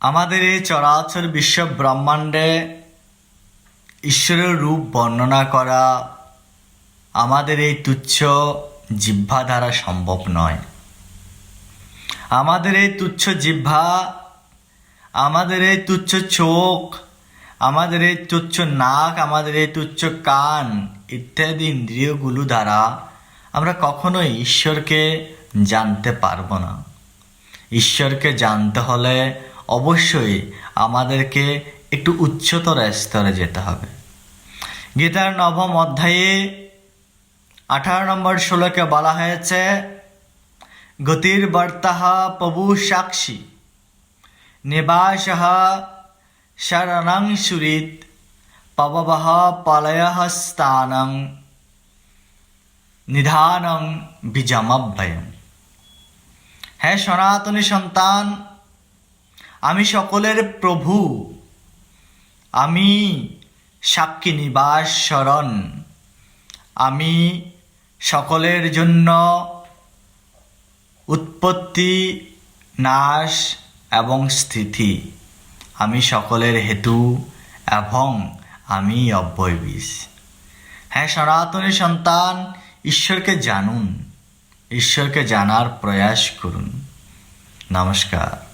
আমাদের এই চরাচর বিশ্ব ব্রহ্মাণ্ডে ঈশ্বরের রূপ বর্ণনা করা আমাদের এই তুচ্ছ জিহ্বা দ্বারা সম্ভব নয়। আমাদের এই তুচ্ছ জিহ্বা, আমাদের এই তুচ্ছ চোখ, আমাদের এই তুচ্ছ নাক, আমাদের এই তুচ্ছ কান ইত্যাদি ইন্দ্রিয়গুলো দ্বারা আমরা কখনোই ঈশ্বরকে জানতে পারবো না। ঈশ্বরকে জানতে হলে অবশ্যই আমাদেরকে একটু উচ্চতর স্তরে যেতে হবে। গীতার 9ম অধ্যায়ে 18 নম্বর শ্লোকে বলা হয়েছে, গতির বর্তাহ প্রভু সাক্ষী নিবাসহ শরণং সুরিত পববহ পলয়ঃ স্থানং নিধানং বিজমভয়ম। হে সনাতনী সন্তান, আমি সকলের প্রভু, আমি সাক্ষী নিবাস শরণ, আমি সকলের জন্য উৎপত্তি, নাশ এবং স্থিতি, আমি সকলের হেতু এবং আমি অব্যয়বীজ। হ্যাঁ সনাতনী সন্তান, ঈশ্বরকে জানুন, ঈশ্বরকে জানার প্রয়াস করুন। নমস্কার।